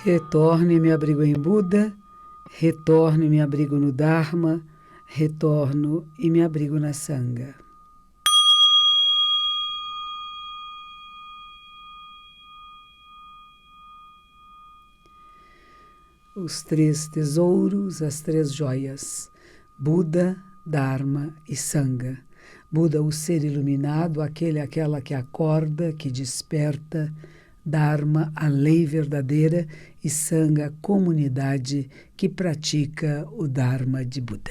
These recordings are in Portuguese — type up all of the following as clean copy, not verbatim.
Retorno e me abrigo em Buda, retorno e me abrigo no Dharma, retorno e me abrigo na Sangha. Os três tesouros, as três joias, Buda, Dharma e Sangha. Buda, o ser iluminado, aquela que acorda, que desperta, Dharma, a lei verdadeira, e Sangha, a comunidade que pratica o Dharma de Buda.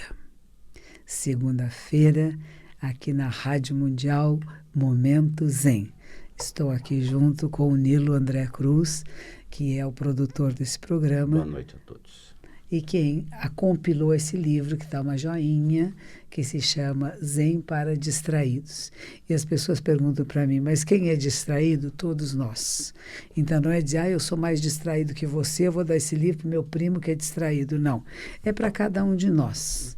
Segunda-feira, aqui na Rádio Mundial, Momento Zen. Estou aqui junto com o Nilo André Cruz, que é o produtor desse programa. Boa noite a todos. E quem compilou esse livro, que está uma joinha, que se chama Zen para Distraídos. E as pessoas perguntam para mim, mas quem é distraído? Todos nós. Então não é dizer, eu sou mais distraído que você, eu vou dar esse livro para o meu primo que é distraído. Não, é para cada um de nós.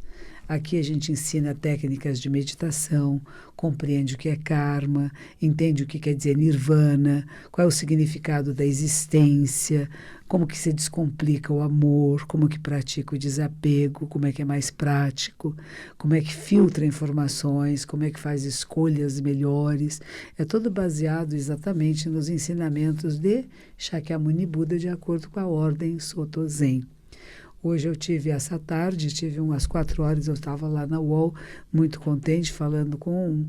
Aqui a gente ensina técnicas de meditação, compreende o que é karma, entende o que quer dizer nirvana, qual é o significado da existência, como que se descomplica o amor, como que pratica o desapego, como é que é mais prático, como é que filtra informações, como é que faz escolhas melhores. É todo baseado exatamente nos ensinamentos de Shakyamuni Buda, de acordo com a ordem Soto Zen. Hoje eu tive essa tarde, umas 4 horas, eu estava lá na UOL, muito contente, falando com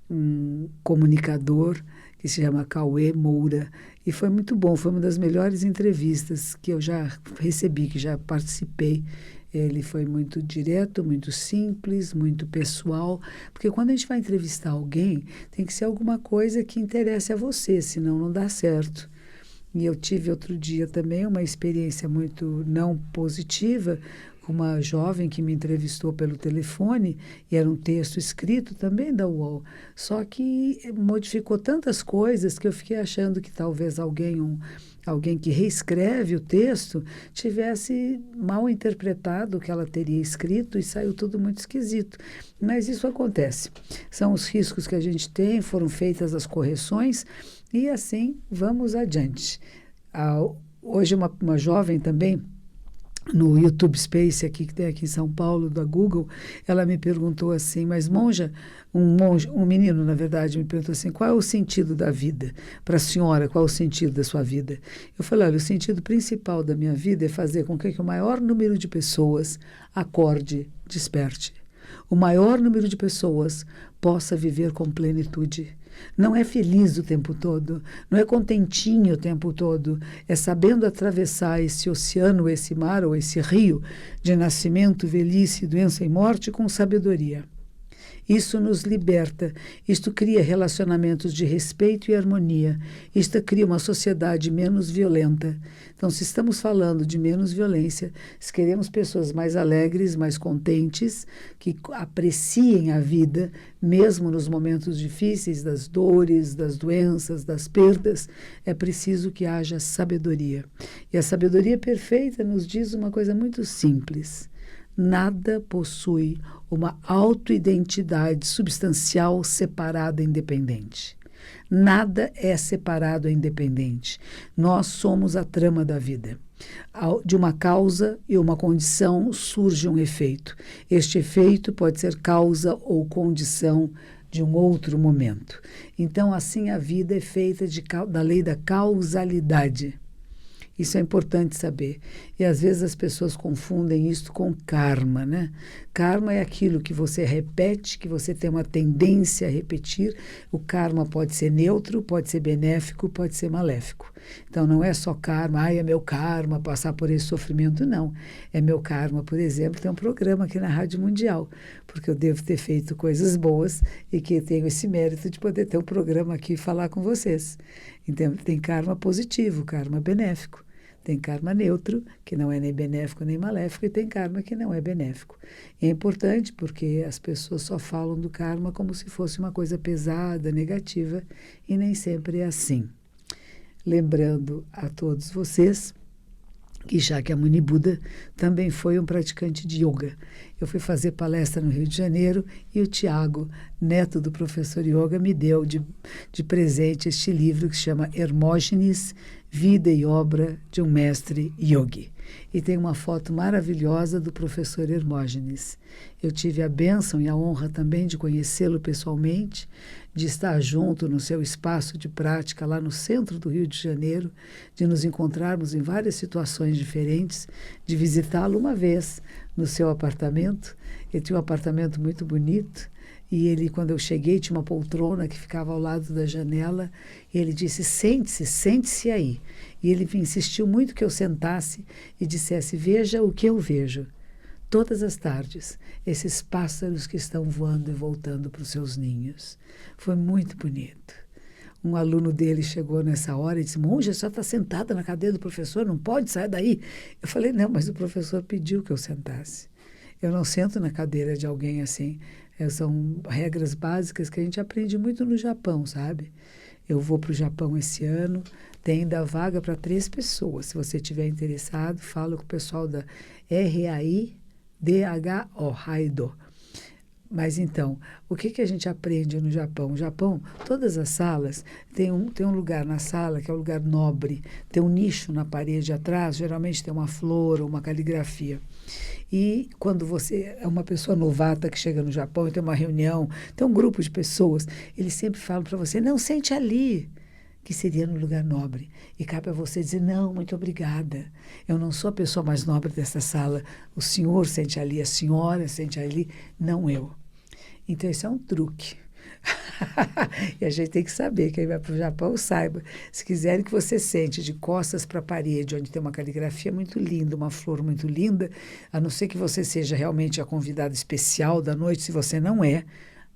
um comunicador que se chama Cauê Moura. E foi muito bom, foi uma das melhores entrevistas que eu já recebi, que já participei. Ele foi muito direto, muito simples, muito pessoal, porque quando a gente vai entrevistar alguém, tem que ser alguma coisa que interesse a você, senão não dá certo. E eu tive outro dia também uma experiência muito não positiva com uma jovem que me entrevistou pelo telefone, e era um texto escrito também da UOL, só que modificou tantas coisas que eu fiquei achando que talvez alguém que reescreve o texto tivesse mal interpretado o que ela teria escrito e saiu tudo muito esquisito. Mas isso acontece. São os riscos que a gente tem, foram feitas as correções e assim vamos adiante. Hoje uma jovem também, no YouTube Space, que tem aqui em São Paulo, da Google, ela me perguntou assim, mas um menino, na verdade, me perguntou assim, qual é o sentido da vida? Para a senhora, qual é o sentido da sua vida? Eu falei, olha, o sentido principal da minha vida é fazer com que o maior número de pessoas acorde, desperte. O maior número de pessoas possa viver com plenitude. Não é feliz o tempo todo, não é contentinho o tempo todo, é sabendo atravessar esse oceano, esse mar ou esse rio de nascimento, velhice, doença e morte com sabedoria. Isso nos liberta, isto cria relacionamentos de respeito e harmonia, isto cria uma sociedade menos violenta. Então, se estamos falando de menos violência, se queremos pessoas mais alegres, mais contentes, que apreciem a vida, mesmo nos momentos difíceis, das dores, das doenças, das perdas, é preciso que haja sabedoria. E a sabedoria perfeita nos diz uma coisa muito simples. Nada possui uma autoidentidade substancial separada e independente. Nada é separado e independente. Nós somos a trama da vida. De uma causa e uma condição surge um efeito. Este efeito pode ser causa ou condição de um outro momento. Então, assim, a vida é feita da lei da causalidade. Isso é importante saber. E às vezes as pessoas confundem isso com karma, né? Karma é aquilo que você repete, que você tem uma tendência a repetir. O karma pode ser neutro, pode ser benéfico, pode ser maléfico. Então não é só karma, é meu karma passar por esse sofrimento, não. É meu karma, por exemplo, tem um programa aqui na Rádio Mundial, porque eu devo ter feito coisas boas e que tenho esse mérito de poder ter um programa aqui e falar com vocês. Então tem karma positivo, karma benéfico. Tem karma neutro, que não é nem benéfico nem maléfico, e tem karma que não é benéfico. E é importante porque as pessoas só falam do karma como se fosse uma coisa pesada, negativa, e nem sempre é assim. Lembrando a todos vocês que Shakyamuni Buda também foi um praticante de yoga. Eu fui fazer palestra no Rio de Janeiro e o Tiago, neto do professor Yoga, me deu de presente este livro que se chama Hermógenes, Vida e Obra de um Mestre Yogi. E tem uma foto maravilhosa do professor Hermógenes. Eu tive a bênção e a honra também de conhecê-lo pessoalmente, de estar junto no seu espaço de prática lá no centro do Rio de Janeiro, de nos encontrarmos em várias situações diferentes, de visitá-lo uma vez no seu apartamento. Ele tinha um apartamento muito bonito. E ele, quando eu cheguei, tinha uma poltrona que ficava ao lado da janela. E ele disse, sente-se, sente-se aí. E ele insistiu muito que eu sentasse e dissesse, veja o que eu vejo. Todas as tardes, esses pássaros que estão voando e voltando para os seus ninhos. Foi muito bonito. Um aluno dele chegou nessa hora e disse, monja, a senhora está sentada na cadeira do professor, não pode sair daí. Eu falei, não, mas o professor pediu que eu sentasse. Eu não sento na cadeira de alguém assim. São regras básicas que a gente aprende muito no Japão, sabe? Eu vou para o Japão esse ano, tem ainda vaga para 3 pessoas. Se você estiver interessado, fala com o pessoal da RAIDHO, Raido. Mas então, o que a gente aprende no Japão? No Japão, todas as salas, tem um lugar na sala que é um lugar nobre, tem um nicho na parede atrás, geralmente tem uma flor ou uma caligrafia. E quando você é uma pessoa novata que chega no Japão e tem uma reunião, tem um grupo de pessoas, eles sempre falam para você, não, sente ali, que seria no lugar nobre. E cabe a você dizer, não, muito obrigada. Eu não sou a pessoa mais nobre dessa sala. O senhor sente ali, a senhora sente ali, não eu. Então, esse é um truque. E a gente tem que saber, quem vai para o Japão saiba. Se quiserem que você sente de costas para a parede, onde tem uma caligrafia muito linda, uma flor muito linda, a não ser que você seja realmente a convidada especial da noite, se você não é,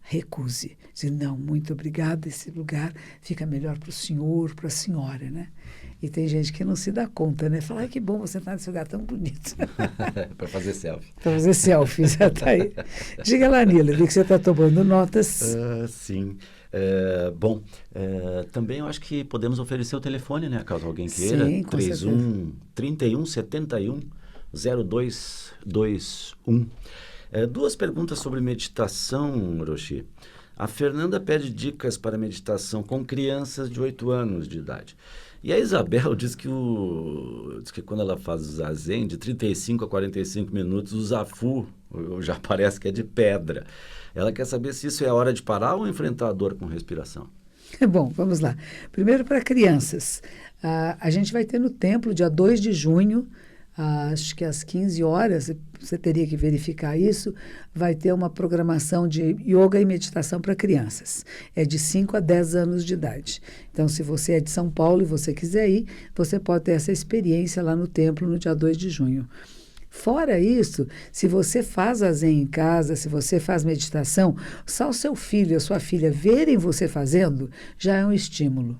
recuse. Diz, não, muito obrigada, esse lugar fica melhor para o senhor, para a senhora, né? E tem gente que não se dá conta, né? Fala, que bom você estar nesse lugar tão bonito. Para fazer selfie. Para fazer selfie, já está aí. Diga lá, Nila, vi que você está tomando notas. Sim. Também eu acho que podemos oferecer o telefone, né? Caso alguém queira. Sim, com 31 71 0221. 2 perguntas sobre meditação, Roshi. A Fernanda pede dicas para meditação com crianças de 8 anos de idade. E a Isabel diz que quando ela faz o zazen, de 35 a 45 minutos, o zafu já parece que é de pedra. Ela quer saber se isso é a hora de parar ou enfrentar a dor com respiração. Bom, vamos lá. Primeiro para crianças. A gente vai ter no templo, dia 2 de junho, acho que às 15 horas, você teria que verificar isso, vai ter uma programação de yoga e meditação para crianças. É de 5 a 10 anos de idade. Então, se você é de São Paulo e você quiser ir, você pode ter essa experiência lá no templo no dia 2 de junho. Fora isso, se você faz zazen em casa, se você faz meditação, só o seu filho e a sua filha verem você fazendo, já é um estímulo.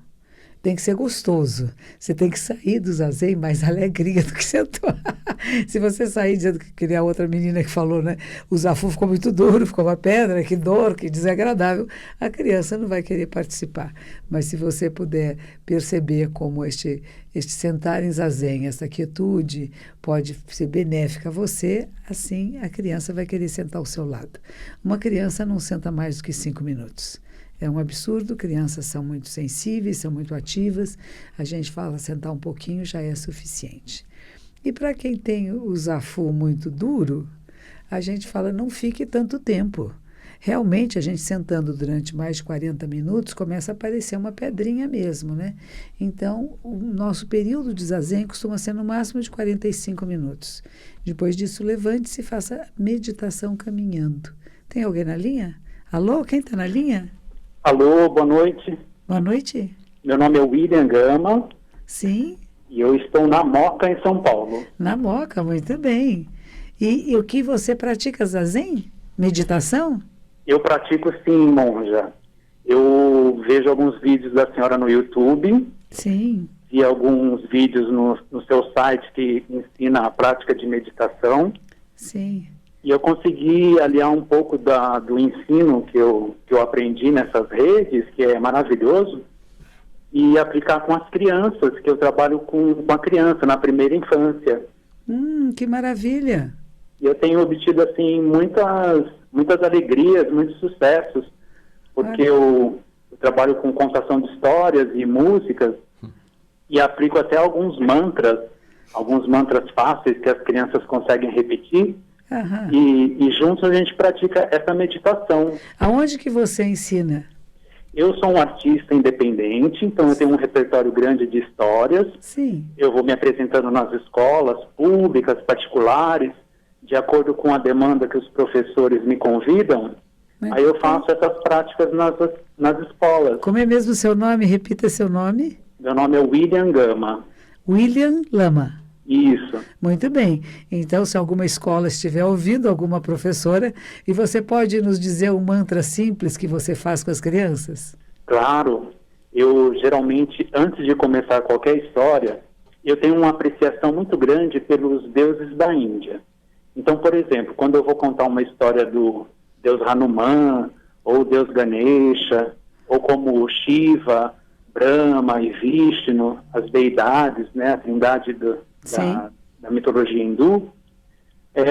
Tem que ser gostoso. Você tem que sair do zazen mais alegria do que sentou. Se você sair dizendo que nem a outra menina que falou, né? O zafu ficou muito duro, ficou uma pedra, que dor, que desagradável, a criança não vai querer participar. Mas se você puder perceber como este sentar em zazen, essa quietude pode ser benéfica a você, assim a criança vai querer sentar ao seu lado. Uma criança não senta mais do que 5 minutos. É um absurdo, crianças são muito sensíveis, são muito ativas. A gente fala sentar um pouquinho já é suficiente. E para quem tem o zafu muito duro, a gente fala não fique tanto tempo. Realmente, a gente sentando durante mais de 40 minutos, começa a aparecer uma pedrinha mesmo, né? Então, o nosso período de zazen costuma ser no máximo de 45 minutos. Depois disso, levante-se e faça meditação caminhando. Tem alguém na linha? Alô, quem está na linha? Alô, boa noite. Boa noite. Meu nome é William Gama. Sim. E eu estou na Moca, em São Paulo. Na Moca, muito bem. E o que você pratica, zazen? Meditação? Eu pratico sim, monja. Eu vejo alguns vídeos da senhora no YouTube. Sim. E alguns vídeos no seu site que ensina a prática de meditação. Sim. E eu consegui aliar um pouco do ensino que eu aprendi nessas redes, que é maravilhoso, e aplicar com as crianças, que eu trabalho com a criança na primeira infância. Que maravilha! E eu tenho obtido, assim, muitas alegrias, muitos sucessos, porque eu trabalho com contação de histórias e músicas, e aplico até alguns mantras fáceis que as crianças conseguem repetir. Aham. E juntos a gente pratica essa meditação. Aonde que você ensina? Eu sou um artista independente, então eu tenho um repertório grande de histórias. Sim. Eu vou me apresentando nas escolas públicas, particulares, de acordo com a demanda que os professores me convidam. Aí eu faço essas práticas nas escolas. Como é mesmo o seu nome? Repita seu nome. Meu nome é William Gama. William Lama. Isso. Muito bem. Então, se alguma escola estiver ouvindo, alguma professora, e você pode nos dizer um mantra simples que você faz com as crianças? Claro. Eu, geralmente, antes de começar qualquer história, eu tenho uma apreciação muito grande pelos deuses da Índia. Então, por exemplo, quando eu vou contar uma história do deus Hanuman, ou deus Ganesha, ou como Shiva, Brahma e Vishnu, as deidades, né, a trindade da mitologia hindu,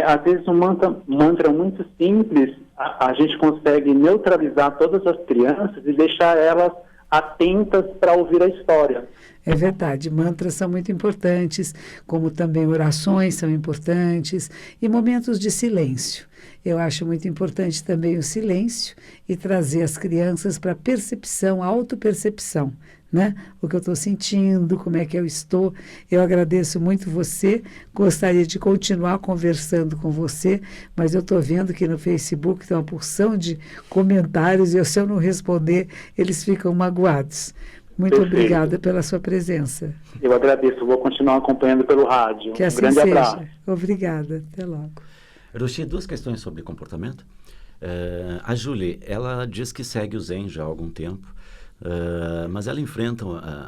às vezes um mantra muito simples, a gente consegue neutralizar todas as crianças e deixar elas atentas para ouvir a história. É verdade, mantras são muito importantes, como também orações são importantes, e momentos de silêncio. Eu acho muito importante também o silêncio e trazer as crianças para a percepção, a autopercepção, né? O que eu estou sentindo, como é que eu estou. Eu agradeço muito você, gostaria de continuar conversando com você, mas eu estou vendo que no Facebook tem uma porção de comentários e se eu não responder, eles ficam magoados. Muito Perfeito. Obrigada pela sua presença. Eu agradeço, vou continuar acompanhando pelo rádio. Que assim grande seja. Abraço. Obrigada, até logo. Rochi, duas questões sobre comportamento. A Julie, ela diz que segue o Zen já há algum tempo, mas ela enfrenta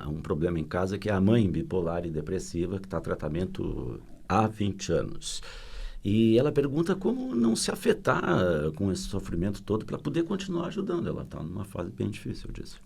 um problema em casa, que é a mãe bipolar e depressiva, que está em tratamento há 20 anos. E ela pergunta como não se afetar com esse sofrimento todo para poder continuar ajudando. Ela está numa fase bem difícil disso.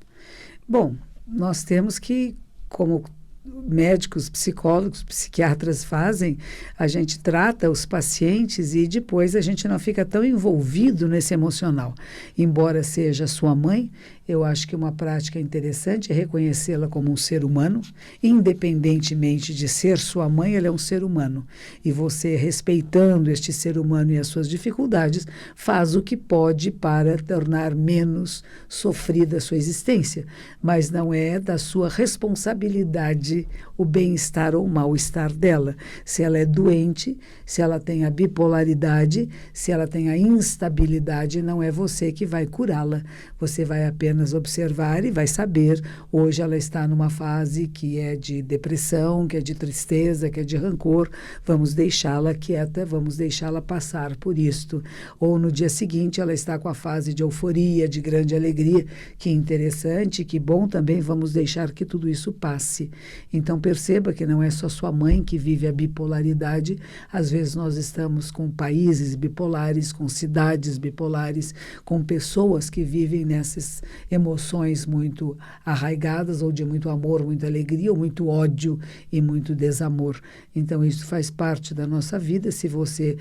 Bom, nós temos que, como médicos, psicólogos, psiquiatras fazem, a gente trata os pacientes e depois a gente não fica tão envolvido nesse emocional. Embora seja sua mãe, eu acho que uma prática interessante é reconhecê-la como um ser humano, independentemente de ser sua mãe, ela é um ser humano. E você, respeitando este ser humano e as suas dificuldades, faz o que pode para tornar menos sofrida a sua existência. Mas não é da sua responsabilidade o bem-estar ou o mal-estar dela. Se ela é doente, se ela tem a bipolaridade, se ela tem a instabilidade, não é você que vai curá-la. Você vai apenas observar e vai saber. Hoje ela está numa fase que é de depressão, que é de tristeza, que é de rancor. Vamos deixá-la quieta, vamos deixá-la passar por isto. Ou no dia seguinte ela está com a fase de euforia, de grande alegria. Que interessante, que bom também, vamos deixar que tudo isso passe. Então perceba que não é só sua mãe que vive a bipolaridade. Às vezes nós estamos com países bipolares, com cidades bipolares, com pessoas que vivem nessas emoções muito arraigadas, ou de muito amor, muita alegria, ou muito ódio e muito desamor. Então isso faz parte da nossa vida. Se você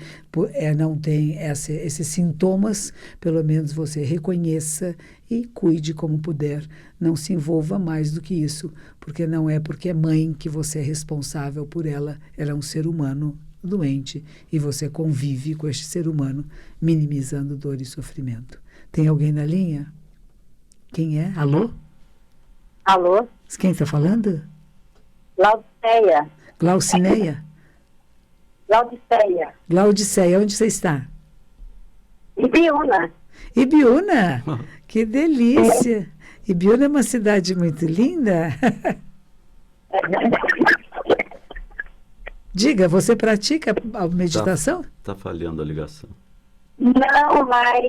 não tem esses sintomas, pelo menos você reconheça e cuide como puder. Não se envolva mais do que isso, porque não é porque é mãe que você é responsável por ela. Ela é um ser humano doente e você convive com este ser humano, minimizando dor e sofrimento. Tem alguém na linha? Quem é? Alô? Alô? Quem está falando? Laudiceia. Glaucineia? Laudiceia. Glaudiceia, onde você está? Ibiúna. Ibiúna? Que delícia! Ibiúna é uma cidade muito linda. Diga, você pratica a meditação? Tá falhando a ligação. Não, mas...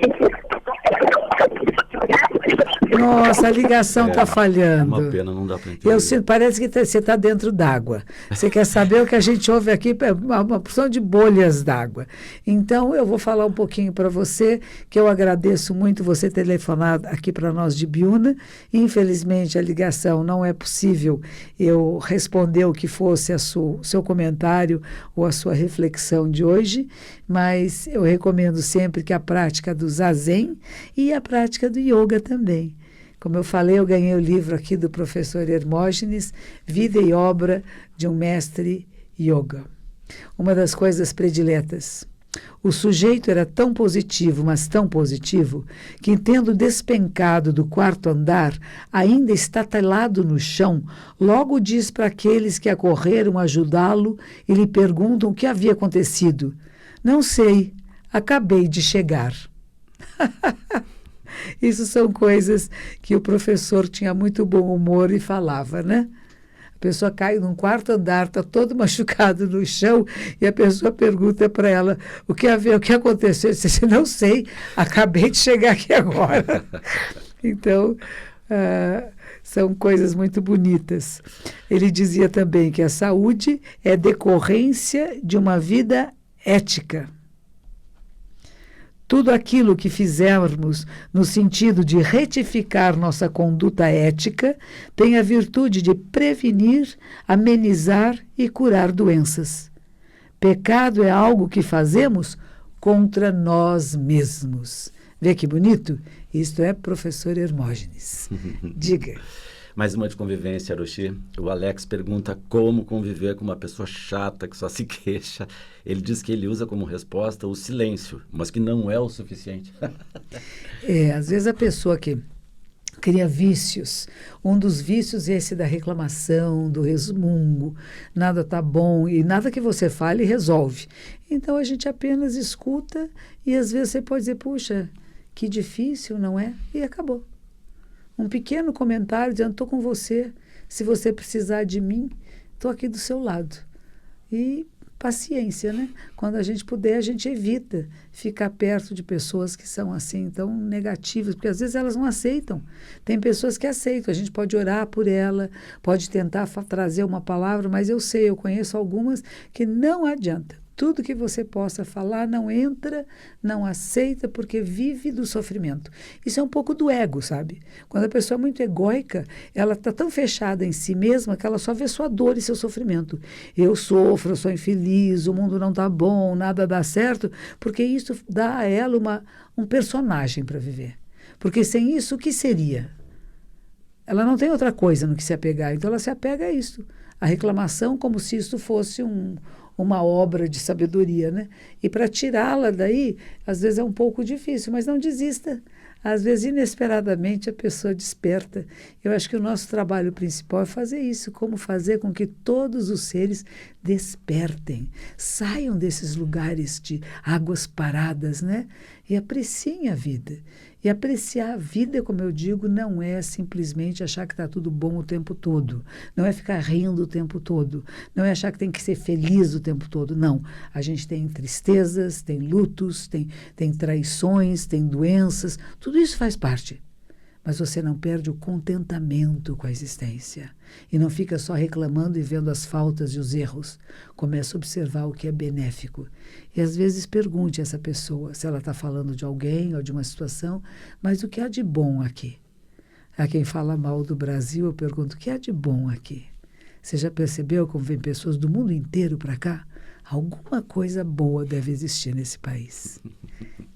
Nossa, a ligação está falhando. É uma pena, não dá para entender. Eu sinto, parece que você está dentro d'água. Você quer saber o que a gente ouve aqui? Uma porção de bolhas d'água. Então, eu vou falar um pouquinho para você, que eu agradeço muito você ter telefonado aqui para nós de Ibiúna. Infelizmente, a ligação não é possível eu responder o que fosse o seu comentário ou a sua reflexão de hoje, mas eu recomendo sempre que a prática do Zazen e a prática do yoga também. Como eu falei, eu ganhei o livro aqui do professor Hermógenes, Vida e Obra de um Mestre Yoga. Uma das coisas prediletas. O sujeito era tão positivo, mas tão positivo, que, tendo despencado do quarto andar, ainda estatelado no chão, logo diz para aqueles que acorreram ajudá-lo e lhe perguntam o que havia acontecido. Não sei, acabei de chegar. Isso são coisas que o professor tinha muito bom humor e falava, né? A pessoa cai num quarto andar, está todo machucado no chão, e a pessoa pergunta para ela o que aconteceu. Eu disse, não sei, acabei de chegar aqui agora. Então, são coisas muito bonitas. Ele dizia também que a saúde é decorrência de uma vida ética. Tudo aquilo que fizermos no sentido de retificar nossa conduta ética tem a virtude de prevenir, amenizar e curar doenças. Pecado é algo que fazemos contra nós mesmos. Vê que bonito? Isto é professor Hermógenes. Diga. Mais uma de convivência, Aroshi. O Alex pergunta como conviver com uma pessoa chata que só se queixa. Ele diz que ele usa como resposta o silêncio, mas que não é o suficiente. Às vezes a pessoa que cria vícios, um dos vícios é esse da reclamação, do resmungo, nada está bom e nada que você fale resolve. Então a gente apenas escuta e às vezes você pode dizer, puxa, que difícil, não é? E acabou. Um pequeno comentário dizendo, estou com você, se você precisar de mim, estou aqui do seu lado. E paciência, né? Quando a gente puder, a gente evita ficar perto de pessoas que são assim, tão negativas, porque às vezes elas não aceitam. Tem pessoas que aceitam, a gente pode orar por ela, pode tentar trazer uma palavra, mas eu conheço algumas que não adianta. Tudo que você possa falar não entra, não aceita, porque vive do sofrimento. Isso é um pouco do ego, sabe? Quando a pessoa é muito egóica, ela está tão fechada em si mesma que ela só vê sua dor e seu sofrimento. Eu sofro, eu sou infeliz, o mundo não está bom, nada dá certo, porque isso dá a ela um personagem para viver. Porque sem isso, o que seria? Ela não tem outra coisa no que se apegar, então ela se apega a isso. A reclamação como se isso fosse uma obra de sabedoria, né? E para tirá-la daí, às vezes é um pouco difícil, mas não desista. Às vezes, inesperadamente, a pessoa desperta. Eu acho que o nosso trabalho principal é fazer isso, como fazer com que todos os seres despertem, saiam desses lugares de águas paradas, né? E apreciem a vida. E apreciar a vida, como eu digo, não é simplesmente achar que está tudo bom o tempo todo. Não é ficar rindo o tempo todo. Não é achar que tem que ser feliz o tempo todo. Não. A gente tem tristezas, tem lutos, tem traições, tem doenças. Tudo isso faz parte. Mas você não perde o contentamento com a existência. E não fica só reclamando e vendo as faltas e os erros. Começa a observar o que é benéfico. E às vezes pergunte a essa pessoa se ela está falando de alguém ou de uma situação, mas o que há de bom aqui? A quem fala mal do Brasil, eu pergunto, o que há de bom aqui? Você já percebeu como vem pessoas do mundo inteiro para cá? Alguma coisa boa deve existir nesse país.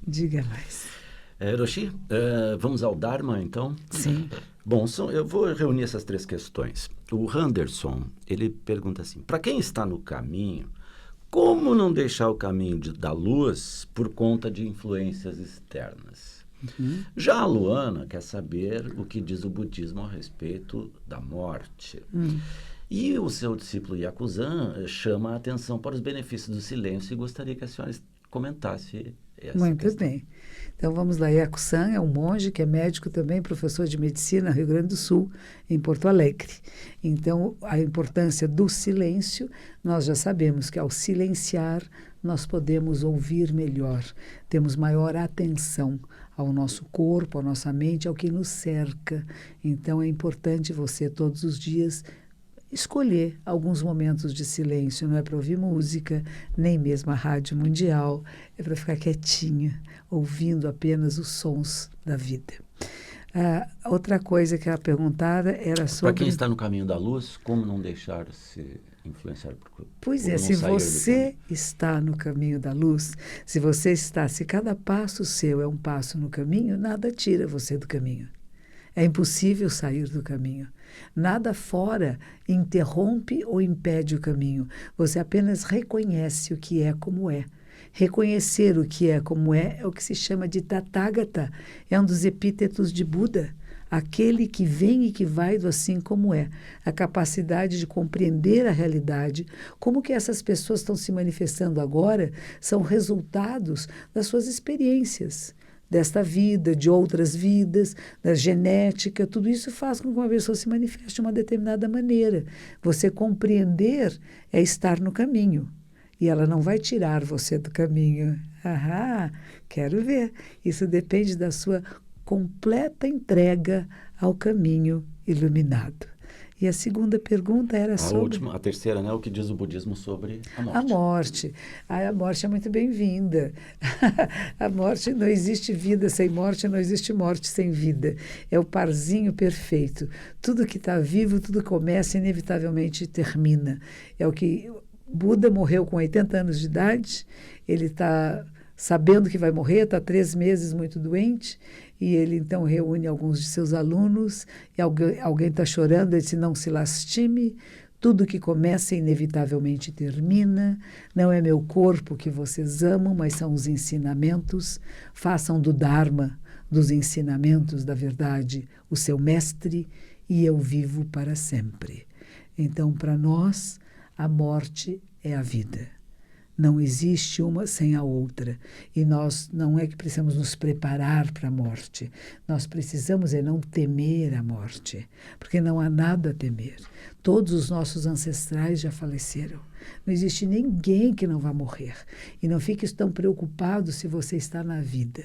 Diga mais. Hiroshi, vamos ao Dharma, então? Sim. Bom, eu vou reunir essas três questões. O Anderson, ele pergunta assim, para quem está no caminho, como não deixar o caminho da luz por conta de influências externas? Uhum. Já a Luana quer saber o que diz o budismo a respeito da morte. E o seu discípulo Yakuzan chama a atenção para os benefícios do silêncio e gostaria que a senhora comentasse essa Muito questão. bem. Então vamos lá. Yaku-san é um monge que é médico também, professor de medicina no Rio Grande do Sul, em Porto Alegre. Então a importância do silêncio, nós já sabemos que ao silenciar nós podemos ouvir melhor, temos maior atenção ao nosso corpo, à nossa mente, ao que nos cerca. Então é importante você todos os dias escolher alguns momentos de silêncio, não é para ouvir música, nem mesmo a rádio mundial, é para ficar quietinha, ouvindo apenas os sons da vida. Outra coisa que ela perguntada era sobre... Para quem está no caminho da luz, como não deixar-se influenciar por... Pois é, se você está no caminho da luz, se cada passo seu é um passo no caminho, nada tira você do caminho. É impossível sair do caminho. Nada fora interrompe ou impede o caminho. Você apenas reconhece o que é como é. Reconhecer o que é como é o que se chama de Tathagata. É um dos epítetos de Buda. Aquele que vem e que vai do assim como é. A capacidade de compreender a realidade. Como que essas pessoas estão se manifestando agora são resultados das suas experiências. Desta vida, de outras vidas, da genética, tudo isso faz com que uma pessoa se manifeste de uma determinada maneira. Você compreender é estar no caminho. E ela não vai tirar você do caminho. Ah, quero ver. Isso depende da sua completa entrega ao caminho iluminado. E a segunda pergunta era sobre... A terceira, né? O que diz o budismo sobre a morte. A morte. A morte é muito bem-vinda. A morte, não existe vida sem morte, não existe morte sem vida. É o parzinho perfeito. Tudo que está vivo, tudo começa e inevitavelmente termina. É o que... Buda morreu com 80 anos de idade, ele está sabendo que vai morrer, está 3 meses muito doente, e ele então reúne alguns de seus alunos, e alguém está chorando, ele disse, não se lastime, tudo que começa inevitavelmente termina, não é meu corpo que vocês amam, mas são os ensinamentos, façam do Dharma, dos ensinamentos da verdade, o seu mestre, e eu vivo para sempre. Então, para nós, a morte é a vida. Não existe uma sem a outra. E nós não é que precisamos nos preparar para a morte. Nós precisamos não temer a morte, porque não há nada a temer. Todos os nossos ancestrais já faleceram. Não existe ninguém que não vá morrer. E não fique tão preocupado se você está na vida.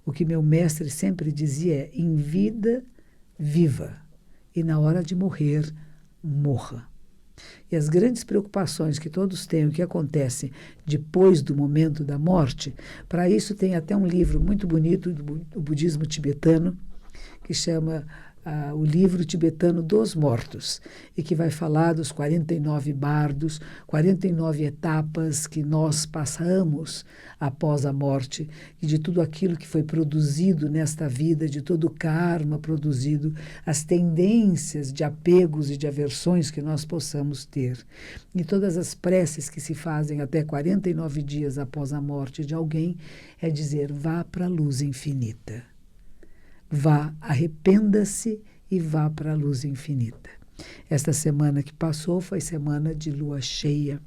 O que meu mestre sempre dizia é, em vida, viva. E na hora de morrer, morra. E as grandes preocupações que todos têm, o que acontece depois do momento da morte, para isso tem até um livro muito bonito do budismo tibetano, que chama o livro tibetano dos mortos, e que vai falar dos 49 bardos, 49 etapas que nós passamos após a morte, e de tudo aquilo que foi produzido nesta vida, de todo o karma produzido, as tendências de apegos e de aversões que nós possamos ter. E todas as preces que se fazem até 49 dias após a morte de alguém, é dizer, vá para a luz infinita. Vá, arrependa-se e vá para a luz infinita. Esta semana que passou foi semana de lua cheia.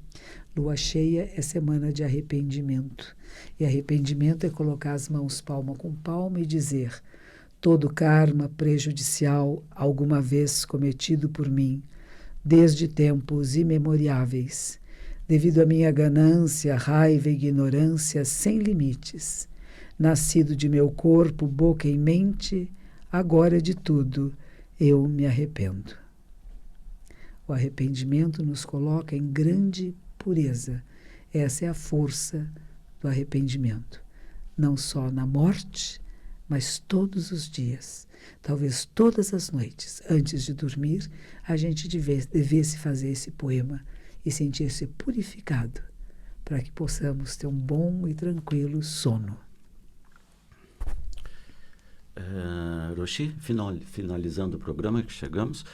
Lua cheia é semana de arrependimento. E arrependimento é colocar as mãos palma com palma e dizer, todo karma prejudicial alguma vez cometido por mim, desde tempos imemoriáveis, devido à minha ganância, raiva e ignorância sem limites, nascido de meu corpo, boca e mente, agora de tudo eu me arrependo. O arrependimento nos coloca em grande pureza. Essa é a força do arrependimento. Não só na morte, mas todos os dias. Talvez todas as noites, antes de dormir, a gente devesse fazer esse poema e sentir-se purificado, para que possamos ter um bom e tranquilo sono. Roshi, finalizando o programa que chegamos,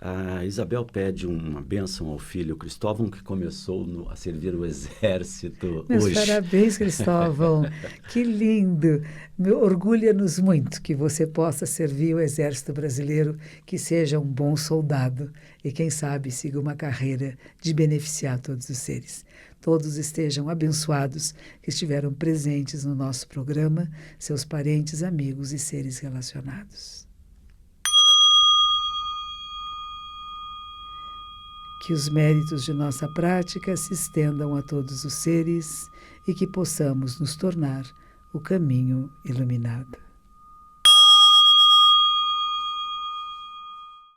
a Isabel pede uma bênção ao filho Cristóvão, que começou a servir o exército Meus hoje. Parabéns, Cristóvão. Que lindo. Orgulha-nos muito que você possa servir o exército brasileiro, que seja um bom soldado e, quem sabe, siga uma carreira de beneficiar todos os seres. Todos estejam abençoados que estiveram presentes no nosso programa, seus parentes, amigos e seres relacionados. Que os méritos de nossa prática se estendam a todos os seres e que possamos nos tornar o caminho iluminado.